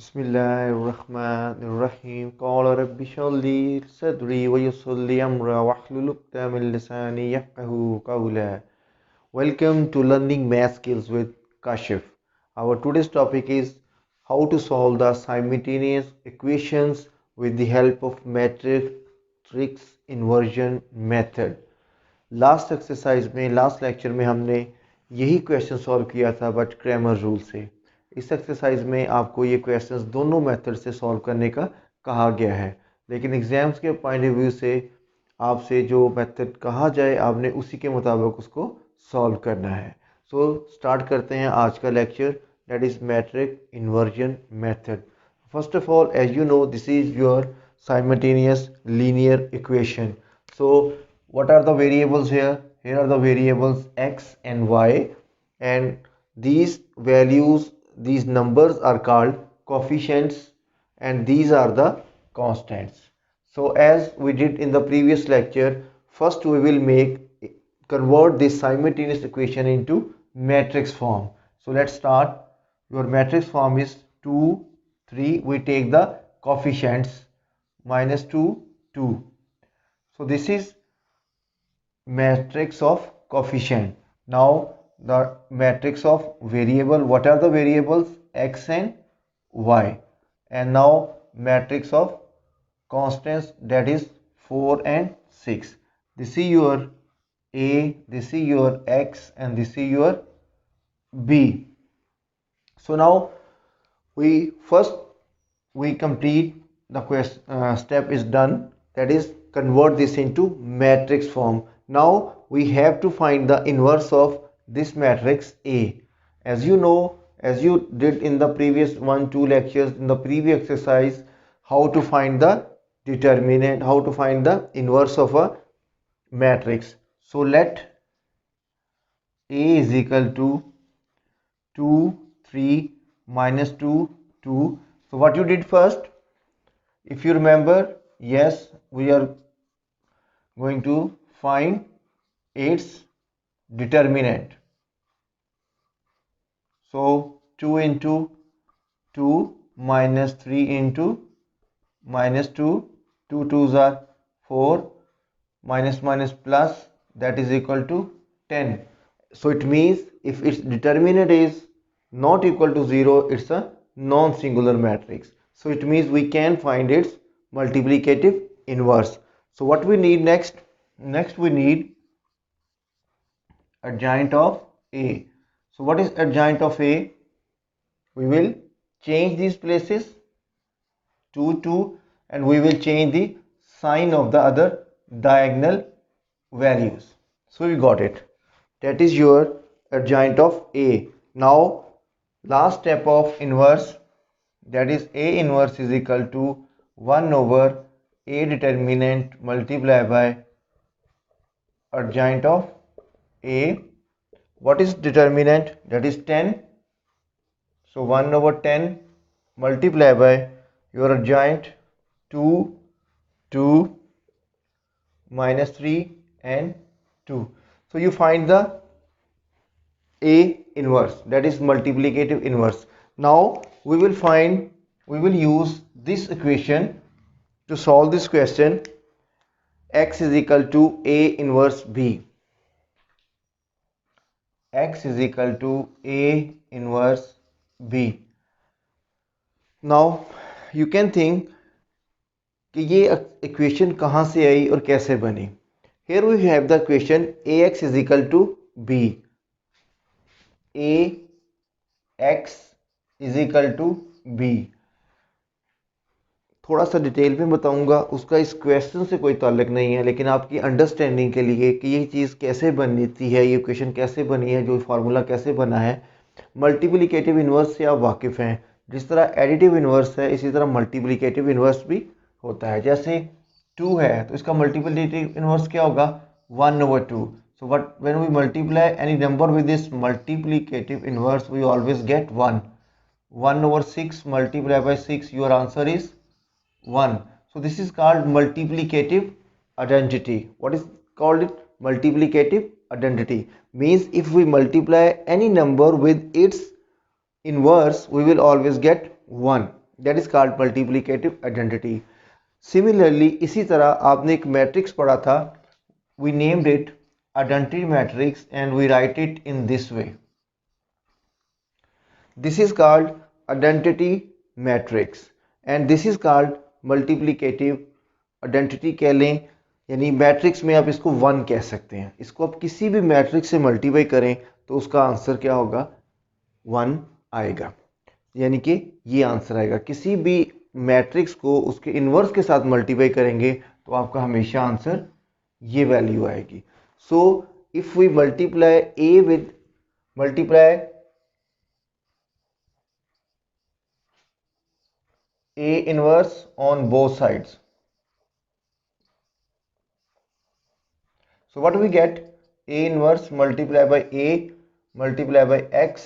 बिस्मिल्लाहिर्रहमानिर्रहीम क़ाल रब्बि इश्रह ली सदरी व यस्सिर ली अमरी वहलुल उक़दतम मिन लिसानी यफ़क़हू क़ौली. Welcome to Learning Math Skills with Kashif. Our today's topic is how to solve the simultaneous equations with the help of matrix inversion method. Last exercise में last lecture में हमने यही question solve किया था but Cramer rule से. इस exercise में आपको ये क्वेश्चंस दोनों मेथड से सॉल्व करने का कहा गया है, लेकिन एग्जाम्स के पॉइंट ऑफ व्यू से आपसे जो मेथड कहा जाए आपने उसी के मुताबिक उसको सॉल्व करना है. सो स्टार्ट करते हैं आज का lecture, that is matrix inversion method. First of all, as you know, this is your simultaneous linear equation. So what are the variables here? Here are the variables x and y, and these values, these numbers are called coefficients, and these are the constants. So as we did in the previous lecture, first we will convert this simultaneous equation into matrix form. So let's start. Your matrix form is 2 3. We take the coefficients minus 2 2. So this is matrix of coefficient. Now the matrix of variable, what are the variables? X and y. And now matrix of constants, that is 4 and 6. This is your A, this is your X, and this is your B. So now we complete the step is done, that is convert this into matrix form. Now we have to find the inverse of this matrix A. As you know, as you did in the previous 1-2 lectures in the previous exercise, how to find the determinant, how to find the inverse of a matrix. So let A is equal to 2 3 minus 2 2. So what you did first, if you remember, yes, we are going to find its determinant. So 2 into 2 minus 3 into minus 2, 2 2s are 4, minus minus plus, that is equal to 10. So it means if its determinant is not equal to 0, it's a non-singular matrix. So it means we can find its multiplicative inverse. So what we need next? Next we need adjoint of A. So what is adjoint of A? We will change these places 2 2, and we will change the sign of the other diagonal values. So we got it. That is your adjoint of A. Now last step of inverse, that is A inverse is equal to 1 over A determinant multiplied by adjoint of A. What is determinant? That is 10. So 1 over 10 multiplied by your adjoint 2 2 minus 3 and 2. So you find the A inverse, that is multiplicative inverse. Now we will use this equation to solve this question. X is equal to A inverse B. X is equal to A inverse B. Now you can think कि ये equation कहाँ से आई और कैसे बनी. Here we have the equation AX is equal to B. AX is equal to B. थोड़ा सा detail में बताऊंगा, उसका इस क्वेश्चन से कोई ताल्लुक नहीं है, लेकिन आपकी अंडरस्टैंडिंग के लिए कि ये चीज़ कैसे बनती है, ये इक्वेशन कैसे बनी है, जो फार्मूला कैसे बना है. मल्टीप्लिकेटिव इन्वर्स से आप वाकिफ़ हैं. जिस तरह एडिटिव इन्वर्स है, इसी तरह मल्टीप्लिकेटिव इन्वर्स भी होता है. जैसे 2 है तो इसका मल्टीप्लिकेटिव इन्वर्स क्या होगा? 1 over 2. So but when we multiply any number with this multiplicative inverse, we always get 1. 1 over 6 multiplied by 6, your answer is 1. So this is called multiplicative identity. What is called it? Multiplicative identity. Means if we multiply any number with its inverse, we will always get 1. That is called multiplicative identity. Similarly इसी तरह आपने एक matrix पढ़ा था, we named it identity matrix and we write it in this way. This is called identity matrix and this is called multiplicative identity कह लें, यानी matrix में आप इसको वन कह सकते हैं। इसको आप किसी भी मैट्रिक्स से मल्टीप्लाई करें तो उसका आंसर क्या होगा, वन आएगा, यानी कि ये आंसर आएगा। किसी भी मैट्रिक्स को उसके इन्वर्स के साथ मल्टीप्लाई करेंगे तो आपका हमेशा आंसर ये वैल्यू आएगी। So if we multiply A with multiply A inverse on both sides. So what do we get? A inverse multiplied by A multiplied by X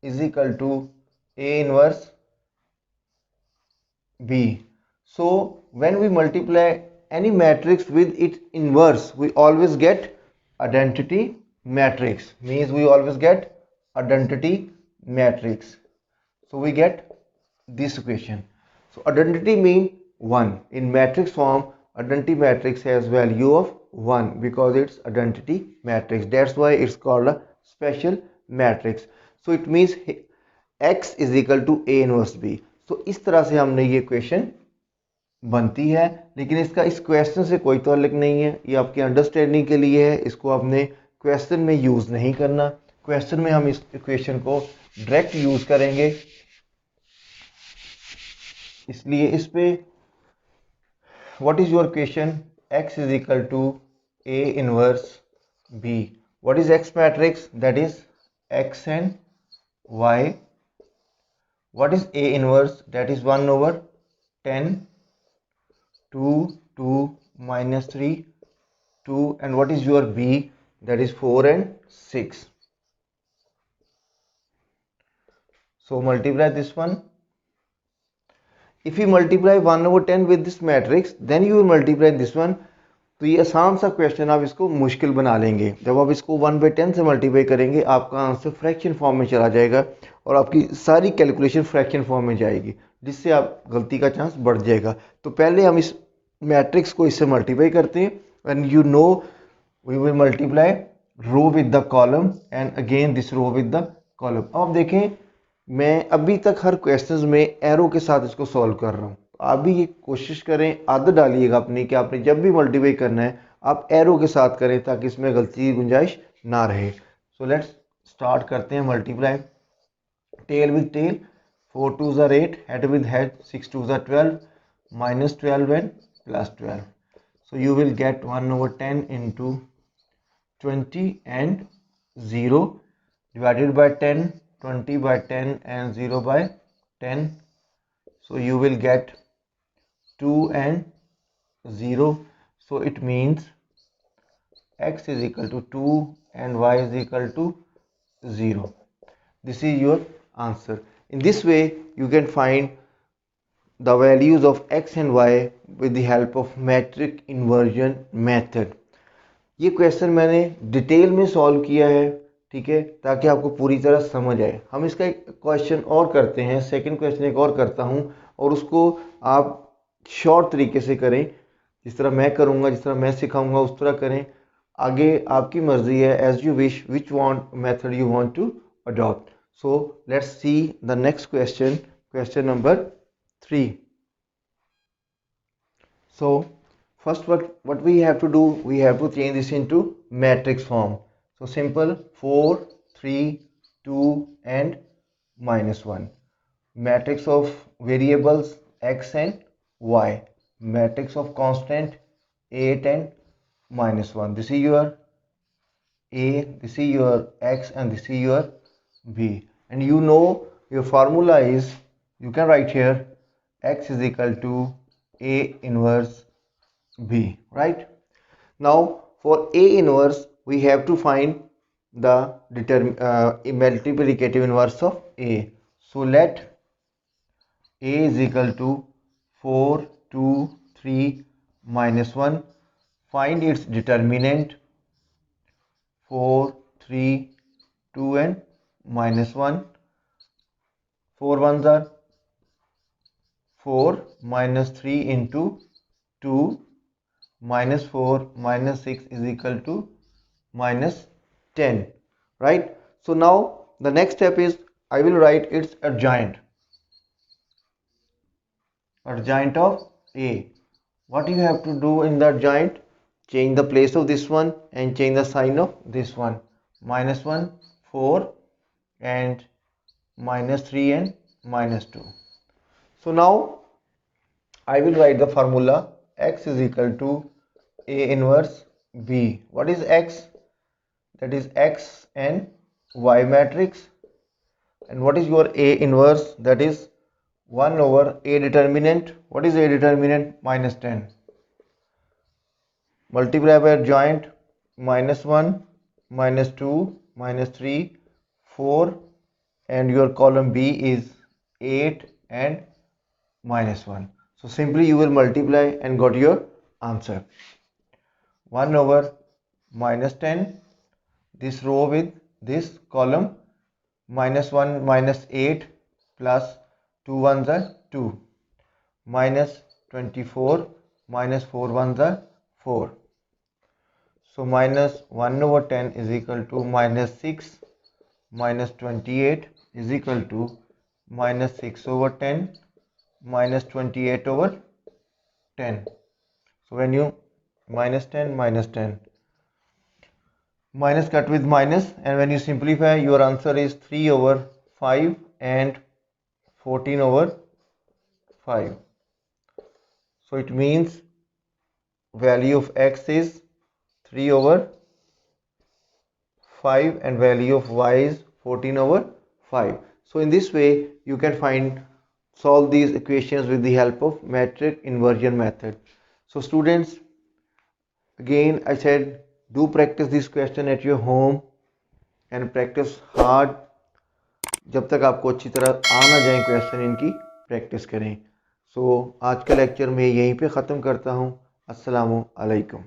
is equal to A inverse B. So when we multiply any matrix with its inverse, we always get identity matrix. Means we always get identity matrix. So we get this equation. So identity mean 1. In matrix form, identity matrix has value of 1 because it's identity matrix. That's why it's called a special matrix. So it means x is equal to A inverse B. So इस तरह से हमने ये question बनती है, लेकिन इसका इस क्वेश्चन से कोई ताल्लुक नहीं है, ये आपकी अंडरस्टैंडिंग के लिए है। इसको आपने क्वेश्चन में यूज़ नहीं करना। क्वेश्चन में हम इस इक्वेशन को डायरेक्ट यूज़ करेंगे, इसलिए इस पे what is your question, x is equal to A inverse B। What is x matrix, that is x and y। What is A inverse, that is 1/10, 2 2 minus 3 2, and what is your B, that is 4 and 6. So multiply this one. If you multiply 1/10 with this matrix, then you will multiply this one. तो ये आसान सा question आप इसको मुश्किल बना लेंगे। जब आप इसको 1/10 से मल्टीप्लाई करेंगे आपका आंसर फ्रैक्शन फॉर्म में चला जाएगा और आपकी सारी कैलकुलेशन फ्रैक्शन फॉर्म में जाएगी, जिससे आप गलती का चांस बढ़ जाएगा। तो पहले हम इस मैट्रिक्स को इससे मल्टीप्लाई करते हैं, and you know we will multiply row with the column and again this row with the column. अब आप देखें, मैं अभी तक हर क्वेश्चंस में एरो के साथ इसको सॉल्व कर रहा हूँ। आप भी ये कोशिश करें, आदत डालिएगा अपनी कि आपने जब भी मल्टीप्लाई करना है आप एरो के साथ करें ताकि इसमें गलती की गुंजाइश ना रहे। सो लेट्स स्टार्ट करते हैं multiply. Tail with tail, 4 2s are 8, head with head, 6 2s are 12, minus 12 and plus 12. So you will get 1/10 into 20 and 0 divided by 10, 20 by 10 and 0 by 10. So you will get 2 and 0. So it means x is equal to 2 and y is equal to 0. This is your answer. In this way you can find the values of x and y with the help of metric inversion method. ये question मैंने detail में solve किया है, ठीक है, ताकि आपको पूरी तरह समझ आए। हम इसका एक क्वेश्चन और करते हैं, सेकंड क्वेश्चन एक और करता हूं और उसको आप शॉर्ट तरीके से करें, जिस तरह मैं करूंगा, जिस तरह मैं सिखाऊंगा उस तरह करें। आगे आपकी मर्जी है, as you wish which want method you want to adopt. So let's see the next question, question number 3. So first what we have to do, we have to change this into matrix form. So simple, 4 3 2 and -1. Matrix of variables x and y. Matrix of constant 8 and -1. This is your A, this is your x and this is your B. And you know your formula is, you can write here x is equal to A inverse B, right? Now for A inverse we have to find the multiplicative inverse of A. So let A is equal to 4 2 3 -1. Find its determinant, 4 3 2 and -1. 4 ones are 4 minus 3 into 2 minus 4 minus 6 is equal to minus 10, right? So now the next step is I will write its adjoint of A. What you have to do in the adjoint? Change the place of this one and change the sign of this one. Minus 1, 4 and minus 3 and minus 2. So now I will write the formula x is equal to A inverse B. What is x? That is x and y matrix. And what is your A inverse? That is 1 over A determinant. What is A determinant? Minus 10. Multiply by adjoint, minus 1, minus 2, minus 3, 4, and your column B is 8 and minus 1. So simply you will multiply and got your answer. 1 over minus 10, this row with this column, minus 1 minus 8 plus 2 ones are 2, minus 24 minus 4 ones are 4. So minus 1 over 10 is equal to minus 6 minus 28 is equal to minus 6 over 10 minus 28 over 10. So when you minus 10 minus cut with minus, and when you simplify your answer is 3 over 5 and 14 over 5. So it means value of x is 3 over 5 and value of y is 14 over 5. So in this way you can solve these equations with the help of metric inversion method. So students, again I said, do practice this question at your home and practice hard. जब तक आपको अच्छी तरह आ ना जाए question, इनकी practice करें. सो आज का लेक्चर मैं यहीं पे ख़त्म करता हूँ. अस्सलामु अलैकुम.